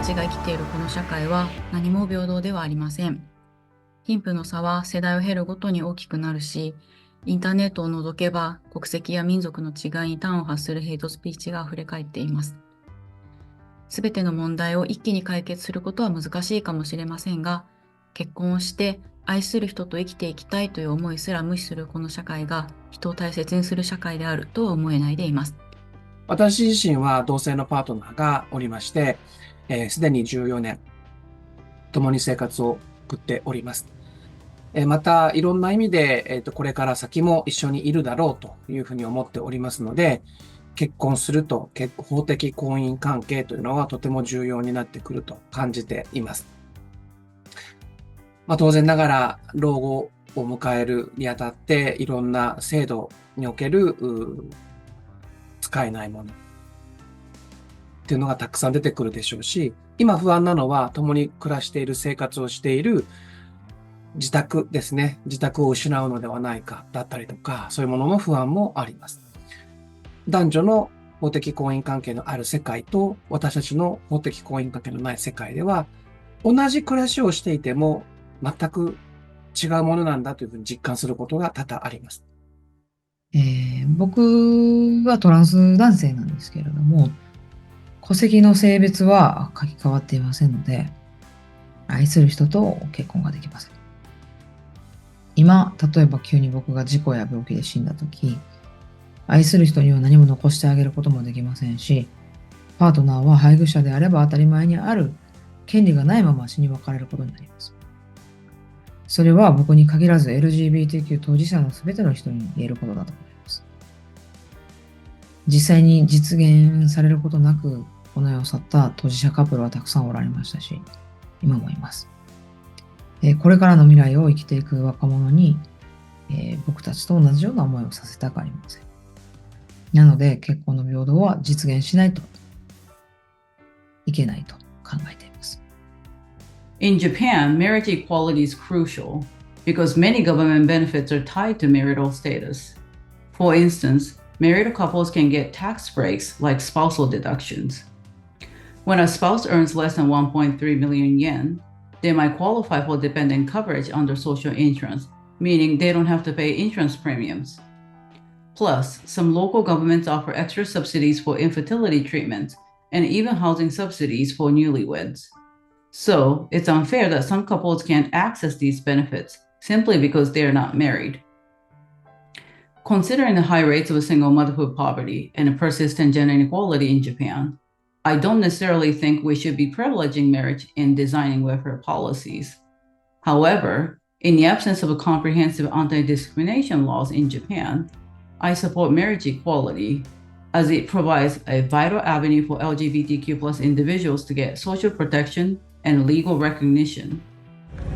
ちが生きているこの社会は何も平等ではありません。貧富の差は世代を経るごとに大きくなるし、インターネットを除けば国籍や民族の違いに端を発するヘイトスピーチが溢れ返っています。すべての問題を一気に解決することは難しいかもしれませんが、結婚をして愛する人と生きていきたいという思いすら無視するこの社会が人を大切にする社会であるとは思えないでいます。私自身は同性のパートナーがおりまして、すでに14年共に生活を送っております。また、いろんな意味で、これから先も一緒にいるだろうというふうに思っておりますので、結婚すると法的婚姻関係というのはとても重要になってくると感じています。当然ながら老後を迎えるにあたっていろんな制度における使えないものっていうのがたくさん出てくるでしょうし、今不安なのは共に暮らしている生活をしている自宅ですね。自宅を失うのではないかだったりとか、そういうものの不安もあります。男女の法的婚姻関係のある世界と私たちの法的婚姻関係のない世界では、同じ暮らしをしていても全く違うものなんだというふうに実感することが多々あります。僕はトランス男性なんですけれども、戸籍の性別は書き換わっていませんので、愛する人と結婚ができません。今、例えば急に僕が事故や病気で死んだとき、愛する人には何も残してあげることもできませんし、パートナーは配偶者であれば当たり前にある権利がないまま死に別れることになります。それは僕に限らず LGBTQ 当事者の全ての人に言えることだと思います。実際に実現されることなくこの世を去った当事者カップルはたくさんおられましたし、今もいます。これからの未来を生きていく若者に、僕たちと同じような思いをさせたくありません。なので結婚の平等は実現しないといけないと考えています。In Japan, marriage equality is crucial because many government benefits are tied to marital status. For instance, married couples can get tax breaks like spousal deductions. When a spouse earns less than 1.3 million yen, they might qualify for dependent coverage under social insurance, meaning they don't have to pay insurance premiums. Plus, some local governments offer extra subsidies for infertility treatments and even housing subsidies for newlyweds. So, it's unfair that some couples can't access these benefits simply because they are not married. Considering the high rates of single motherhood poverty and persistent gender inequality in Japan, I don't necessarily think we should be privileging marriage in designing welfare policies. However, in the absence of comprehensive anti-discrimination laws in Japan, I support marriage equality as it provides a vital avenue for LGBTQ+ individuals to get social protection and legal recognition.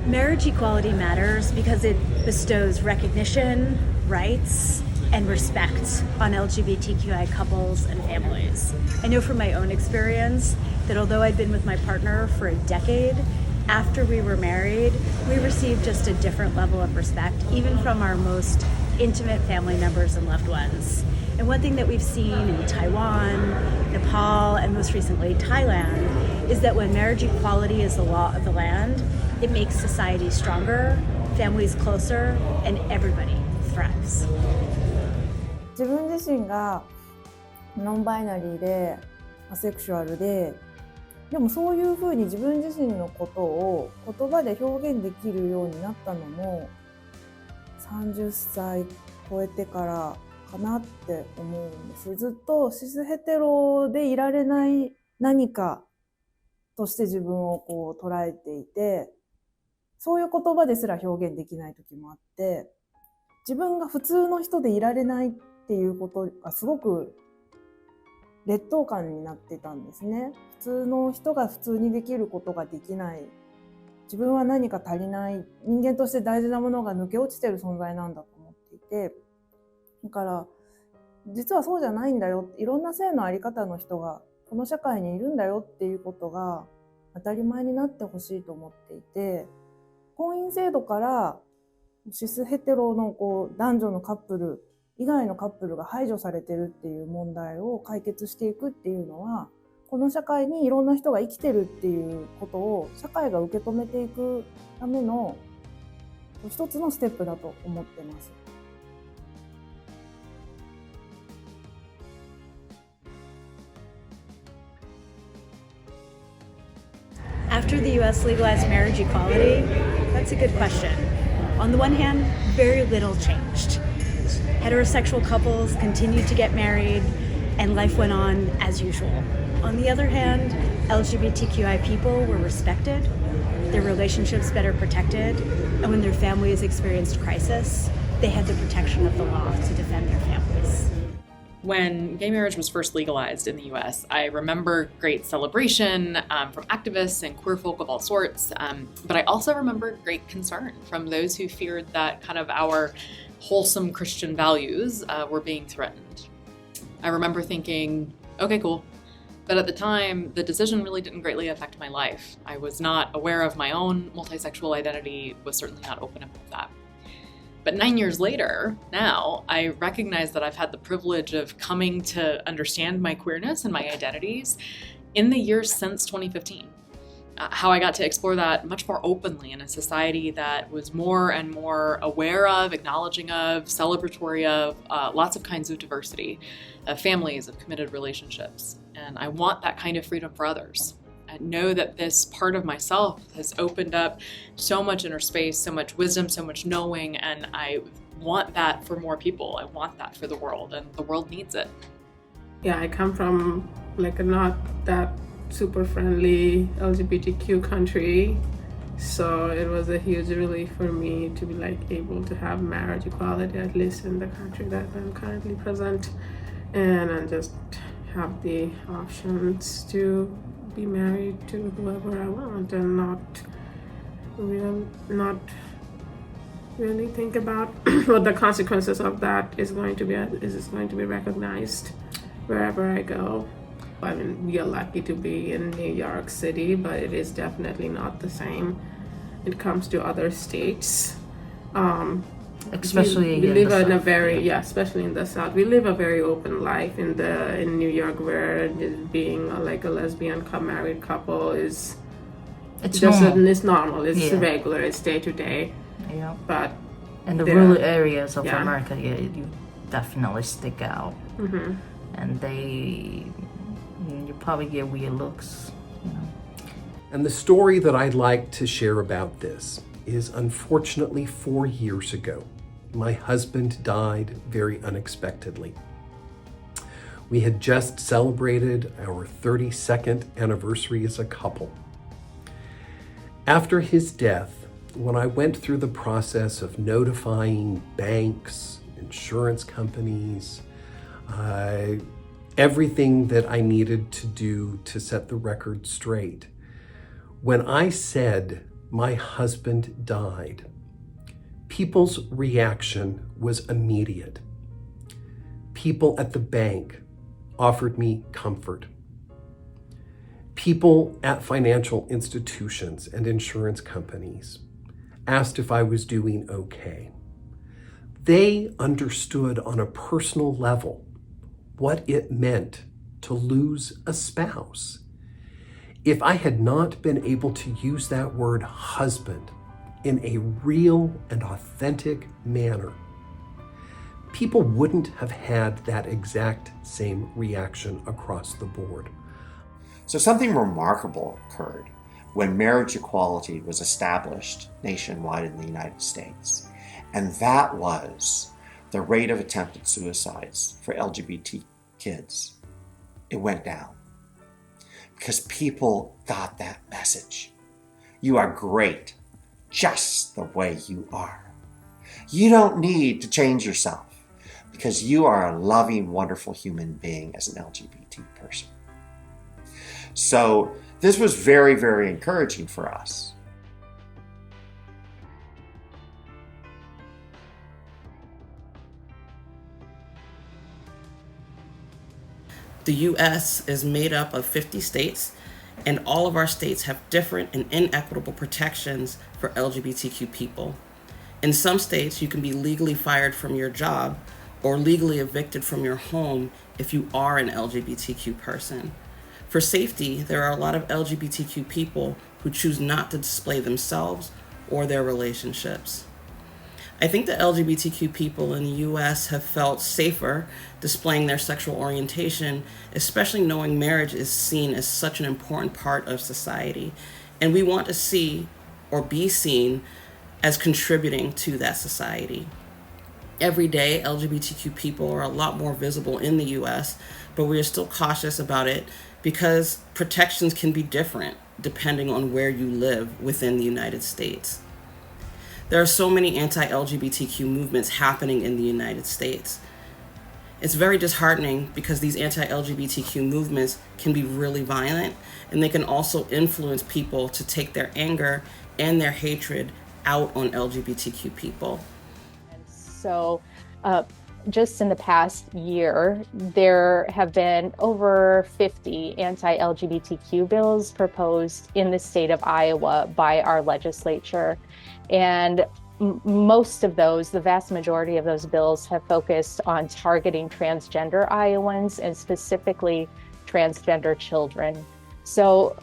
Marriage equality matters because it bestows recognition, rights, and respect on LGBTQI couples and families. I know from my own experience that although I'd been with my partner for a decade, after we were married, we received just a different level of respect, even from our most intimate family members and loved ones. And one thing that we've seen in Taiwan, Nepal, and most recently Thailand is that when marriage equality is the law of the land, it makes society stronger, families closer, and everybody thrives. 自分自身がノンバイナリーでアセクシュアルで、でもそういうふうに自分自身のことを言葉で表現できるようになったのも30歳超えてからかなって思うんです。ずっとシスヘテロでいられない何かとして自分をこう捉えていて、そういう言葉ですら表現できない時もあって、自分が普通の人でいられないっていうことがすごく劣等感になってたんですね。普通の人が普通にできることができない。自分は何か足りない。人間として大事なものが抜け落ちてる存在なんだと思っていて。だから、実はそうじゃないんだよ。いろんな性のあり方の人がこの社会にいるんだよっていうことが当たり前になってほしいと思っていて、婚姻制度からシスヘテロの男女のカップル以外のカップルが排除されてるっていう問題を解決していくっていうのは、この社会にいろんな人が生きてるっていうことを社会が受け止めていくための一つのステップだと思ってます。After the US legalized marriage equality, that's a good question. On the one hand, very little changed. Heterosexual couples continued to get married and life went on as usual. On the other hand, LGBTQI people were respected, their relationships better protected, and when their families experienced crisis, they had the protection of the law to defend their families. When gay marriage was first legalized in the US, I remember great celebration from activists and queer folk of all sorts, but I also remember great concern from those who feared that kind of our wholesome Christian values were being threatened. I remember thinking, okay, cool. But at the time, the decision really didn't greatly affect my life. I was not aware of my own multisexual identity, was certainly not open about that. But 9 years later, now, I recognize that I've had the privilege of coming to understand my queerness and my identities in the years since 2015. How I got to explore that much more openly in a society that was more and more aware of, acknowledging of, celebratory of lots of kinds of diversity, of families, of committed relationships. And I want that kind of freedom for others. I know that this part of myself has opened up so much inner space, so much wisdom, so much knowing, and I want that for more people. I want that for the world, and the world needs it. Yeah, I come from like a not that super friendly LGBTQ country, so it was a huge relief for me to be like able to have marriage equality, at least in the country that I'm currently present, and just have the options to be married to whoever I want and not really think about what the consequences of that is going to be recognized wherever I go. I mean, we are lucky to be in New York City, but it is definitely not the same. It comes to other states. Especially we in live the in a South. very especially in the South. We live a very open life in New York, where being like a lesbian married couple is It's just normal. it's normal. It's Yeah. regular. It's day to day. Yeah. But In the there- rural areas of yeah. America, yeah, you definitely stick out, and you probably get weird looks, you know. And the story that I'd like to share about this is, unfortunately, 4 years ago, my husband died very unexpectedly. We had just celebrated our 32nd anniversary as a couple. After his death, when I went through the process of notifying banks, insurance companies, everything that I needed to do to set the record straight, when I said my husband died, people's reaction was immediate. People at the bank offered me comfort. People at financial institutions and insurance companies asked if I was doing okay. They understood on a personal level what it meant to lose a spouse. If I had not been able to use that word husband in a real and authentic manner, people wouldn't have had that exact same reaction across the board. So something remarkable occurred when marriage equality was established nationwide in the United States, and that was the rate of attempted suicides for LGBT kids. It went down because people got that message. You are great just the way you are. You don't need to change yourself because you are a loving, wonderful human being as an LGBT person. So this was very, very encouraging for us. The U.S. is made up of 50 states, and all of our states have different and inequitable protections for LGBTQ people. In some states, you can be legally fired from your job or legally evicted from your home if you are an LGBTQ person. For For safety, there are a lot of LGBTQ people who choose not to display themselves or their relationships. I think that LGBTQ people in the US have felt safer displaying their sexual orientation, especially knowing marriage is seen as such an important part of society. And we want to see or be seen as contributing to that society. Every day, LGBTQ people are a lot more visible in the US, but we are still cautious about it because protections can be different depending on where you live within the United States. There are so many anti-LGBTQ movements happening in the United States. It's very disheartening because these anti-LGBTQ movements can be really violent, and they can also influence people to take their anger and their hatred out on LGBTQ people. So just in the past year, there have been over 50 anti-LGBTQ bills proposed in the state of Iowa by our legislature. And most of those, the vast majority of those bills have focused on targeting transgender Iowans and specifically transgender children. So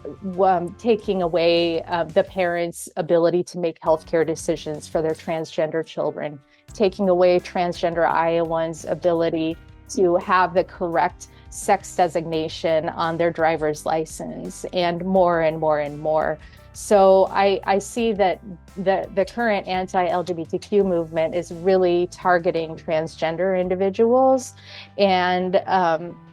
taking away the parents' ability to make healthcare decisions for their transgender children, taking away transgender Iowans' ability to have the correct sex designation on their driver's license, and more and more and more. So I see that the current anti-LGBTQ movement is really targeting transgender individuals, and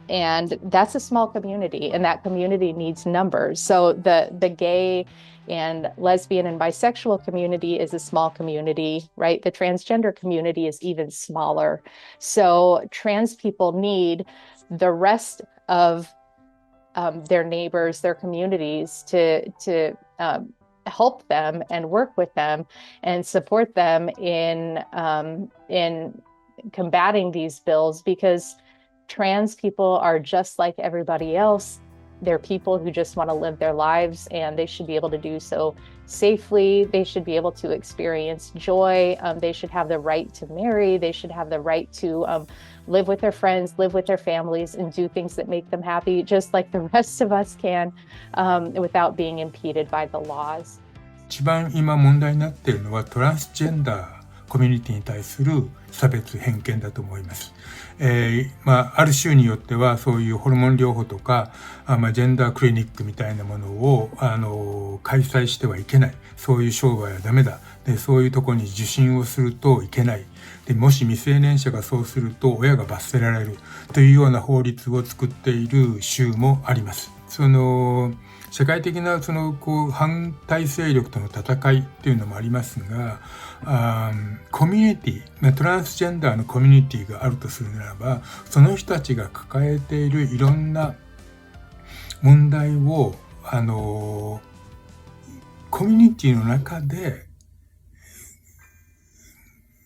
that's a small community, and that community needs numbers. So the gay and lesbian and bisexual community is a small community, right? The transgender community is even smaller. So trans people need the rest of their neighbors, their communities to help them and work with them and support them in combating these bills, because trans people are just like everybody else. They're people who just want to live their lives, and they should be able to do so safely. They should be able to experience joy. They should have the right to marry. They should have the right to live with their friends, live with their families, and do things that make them happy, just like the rest of us can, without being impeded by the laws. 一番今問題になっているのはトランスジェンダーコミュニティに対する差別偏見だと思います。ある州によってはそういうホルモン療法とか、ジェンダークリニックみたいなものを開催してはいけない。そういう商売はダメだ。で、そういうところに受診をするといけない。で、もし未成年者がそうすると親が罰せられるというような法律を作っている州もあります。社会的な反対勢力との戦いっていうのもありますが、コミュニティ、トランスジェンダーのコミュニティがあるとするならば、その人たちが抱えているいろんな問題をコミュニティの中で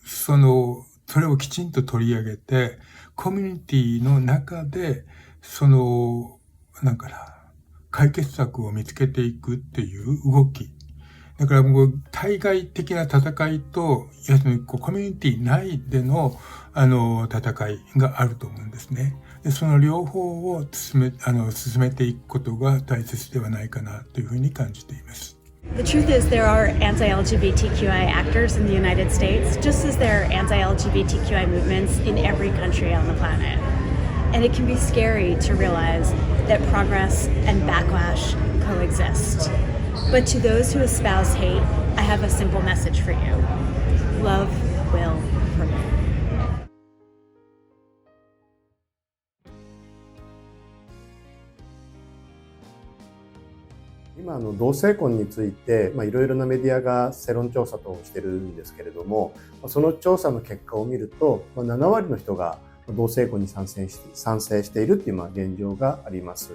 それをきちんと取り上げて、コミュニティの中で解決策を見つけていくっていう動き。だから対外的な戦いと、コミュニティ内での、戦いがあると思うんですね。で、その両方を進めていくことが大切ではないかなというふうに感じています。The truth is there are anti-LGBTQI actors in the United States, just as there are anti-LGBTQI movements in every country on the planet. And it can be scary to realize that progress and backlash coexist. But to those who espouse hate, I have a simple message for you. Love will prevail. 今同性婚についていろいろなメディアが世論調査等をしてるんですけれども、その調査の結果を見ると7割の人が同性婚に賛成しているっていう現状があります。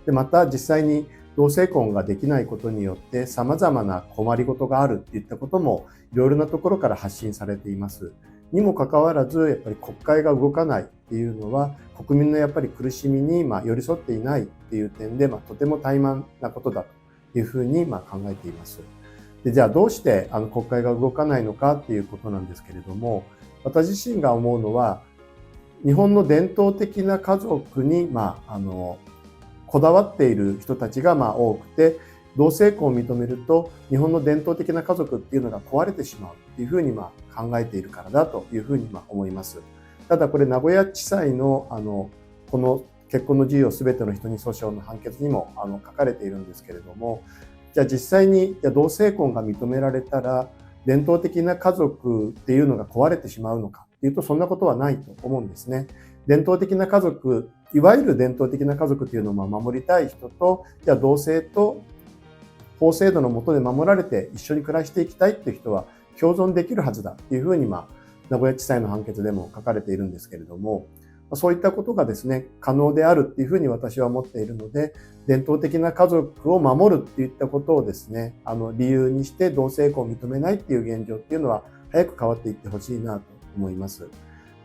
で、また実際に同性婚ができないことによって様々な困りごとがあるっていったこともいろいろなところから発信されています。にもかかわらずやっぱり国会が動かないっていうのは国民のやっぱり苦しみに寄り添っていないっていう点でとても怠慢なことだというふうに考えています。で、じゃあどうして国会が動かないのかっていうことなんですけれども、私自身が思うのは日本の伝統的な家族にこだわっている人たちが多くて、同性婚を認めると日本の伝統的な家族っていうのが壊れてしまうっていうふうに考えているからだというふうに思います。ただこれ名古屋地裁のこの結婚の自由をすべての人に訴訟の判決にも書かれているんですけれども、じゃあ実際に同性婚が認められたら伝統的な家族っていうのが壊れてしまうのかっていうと、そんなことはないと思うんですね。伝統的な家族、いわゆる伝統的な家族っていうのを守りたい人と、じゃあ同性と法制度の下で守られて一緒に暮らしていきたいっていう人は共存できるはずだっていうふうに名古屋地裁の判決でも書かれているんですけれども、そういったことがですね、可能であるっていうふうに私は思っているので、伝統的な家族を守るっていったことをですね、理由にして同性婚を認めないっていう現状っていうのは早く変わっていってほしいなと思います。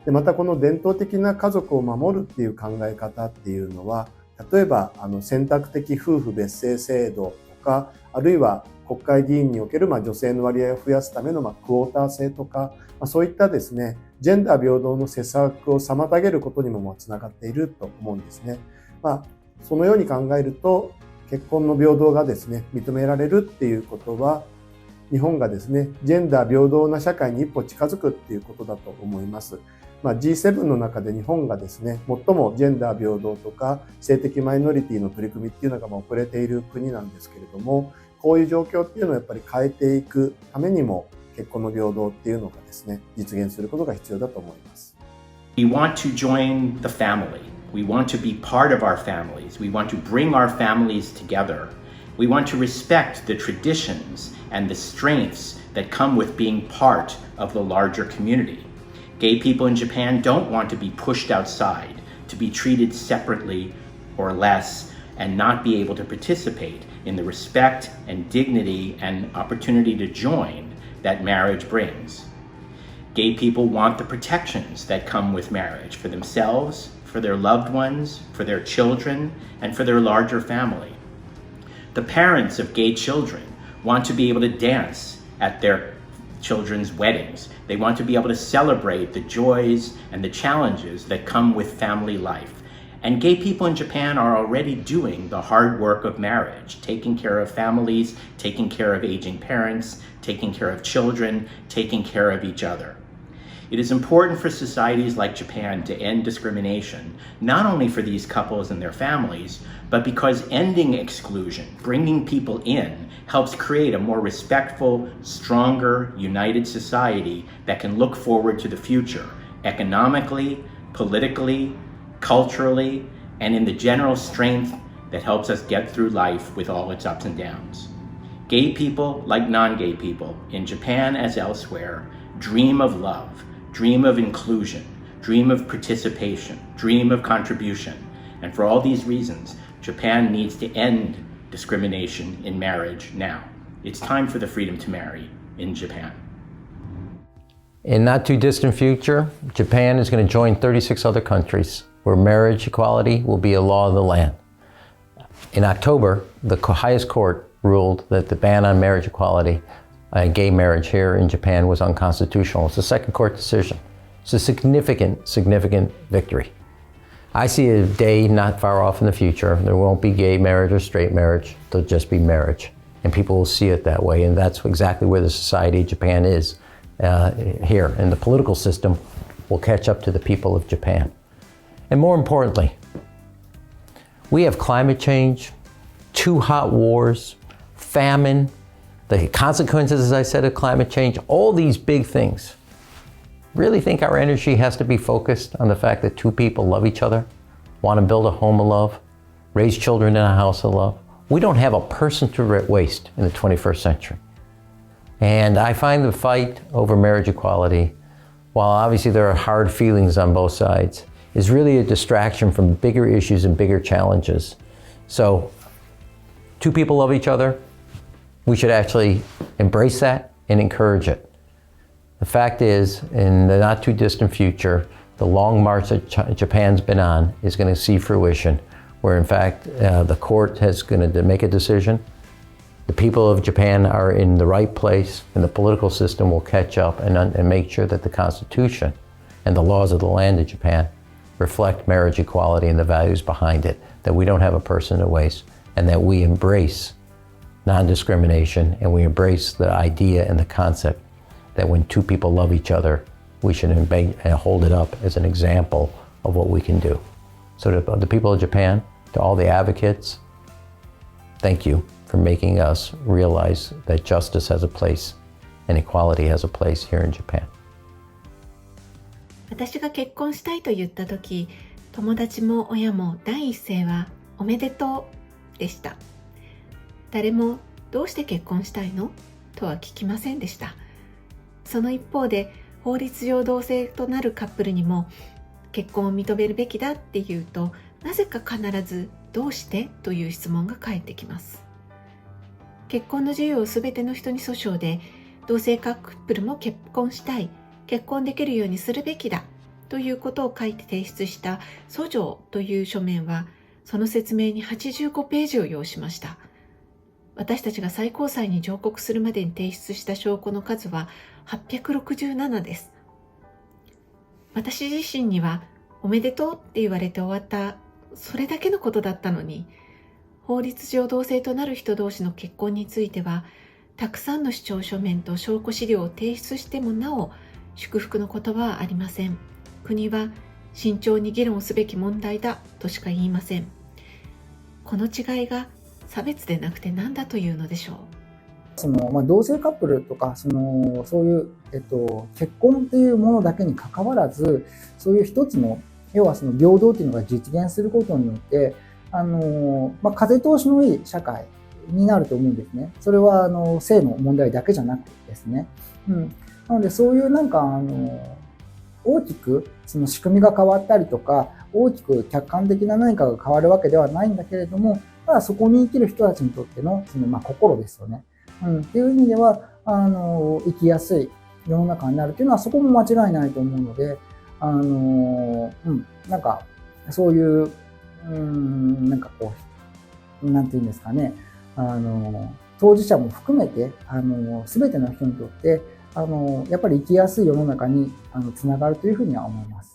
で、またこの伝統的な家族を守るっていう考え方っていうのは、例えば選択的夫婦別姓制度とか、あるいは国会議員における女性の割合を増やすためのクォーター制とか、そういったですね、ジェンダー平等の施策を妨げることにもつながっていると思うんですね。そのように考えると、結婚の平等がですね、認められるっていうことは、日本がですね、ジェンダー平等な社会に一歩近づくっていうことだと思います。G7 の中で日本がですね、最もジェンダー平等とか性的マイノリティの取り組みっていうのが遅れている国なんですけれども、こういう状況っていうのをやっぱり変えていくためにも、結婚の平等っていうのがですね、実現することが必要だと思います。We want to join the family. We want to be part of our families. We want to bring our families together. We want to respect the traditions and the strengths that come with being part of the larger community. Gay people in Japan don't want to be pushed outside, to be treated separately or less, and not be able to participate in the respect and dignity and opportunity to join that marriage brings. Gay people want the protections that come with marriage for themselves, for their loved ones, for their children, and for their larger family. The parents of gay children want to be able to dance at their children's weddings. They want to be able to celebrate the joys and the challenges that come with family life. And gay people in Japan are already doing the hard work of marriage, taking care of families, taking care of aging parents, taking care of children, taking care of each other. It is important for societies like Japan to end discrimination, not only for these couples and their families, but because ending exclusion, bringing people in, helps create a more respectful, stronger, united society that can look forward to the future, economically, politically, culturally, and in the general strength that helps us get through life with all its ups and downs. Gay people, like non-gay people, in Japan as elsewhere, dream of love, dream of inclusion, dream of participation, dream of contribution. And for all these reasons, Japan needs to end discrimination in marriage now. It's time for the freedom to marry in Japan. In not too distant future, Japan is going to join 36 other countries where marriage equality will be a law of the land. In October, the highest court ruled that the ban on marriage equality, gay marriage here in Japan, was unconstitutional. It's a second court decision. It's a significant, significant victory. I see a day not far off in the future. There won't be gay marriage or straight marriage. There'll just be marriage. And people will see it that way. And that's exactly where the society of Japan is here. And the political system will catch up to the people of Japan. And more importantly, we have climate change, 2 hot wars, famine, the consequences, as I said, of climate change, all these big things. Really think our energy has to be focused on the fact that 2 people love each other, want to build a home of love, raise children in a house of love. We don't have a person to waste in the 21st century. And I find the fight over marriage equality, while obviously there are hard feelings on both sides, is really a distraction from bigger issues and bigger challenges. So 2 people love each other. We should actually embrace that and encourage it. The fact is, in the not too distant future, the long march that Japan's been on is going to see fruition, where in fact the court is going to make a decision. The people of Japan are in the right place, and the political system will catch up and make sure that the Constitution and the laws of the land of Japan reflect marriage equality and the values behind it, that we don't have a person to waste, and that we embrace non-discrimination and we embrace the idea and the concept that when two people love each other, we should hold it up as an example of what we can do. So to the people of Japan, to all the advocates, thank you for making us realize that justice has a place and equality has a place here in Japan. 私が結婚したいと言った時、友達も親も第一声はおめでとうでした。誰もどうして結婚したいのとは聞きませんでした。その一方で法律上同性となるカップルにも結婚を認めるべきだって言うと、なぜか必ずどうしてという質問が返ってきます。結婚の自由をすべての人に訴訟で、同性カップルも結婚したい、結婚できるようにするべきだということを書いて提出した訴状という書面は、その説明に85ページを要しました。私たちが最高裁に上告するまでに提出した証拠の数は867です。私自身にはおめでとうって言われて終わったそれだけのことだったのに、法律上同性となる人同士の結婚についてはたくさんの主張書面と証拠資料を提出してもなお祝福の言葉はありません。国は慎重に議論すべき問題だとしか言いません。この違いが差別でなくて何だというのでしょう。同性カップルとかそういう、結婚っていうものだけにかかわらず、そういう一つの要は平等っていうのが実現することによって風通しのいい社会になると思うんですね。それは性の問題だけじゃなくてですね。なのでそういう大きくその仕組みが変わったりとか、大きく客観的な何かが変わるわけではないんだけれども、ただそこに生きる人たちにとっての心ですよね。っていう意味では生きやすい世の中になるっていうのはそこも間違いないと思うので、そういうなんていうんですかね、当事者も含めて全ての人にとってやっぱり生きやすい世の中につながるというふうには思います。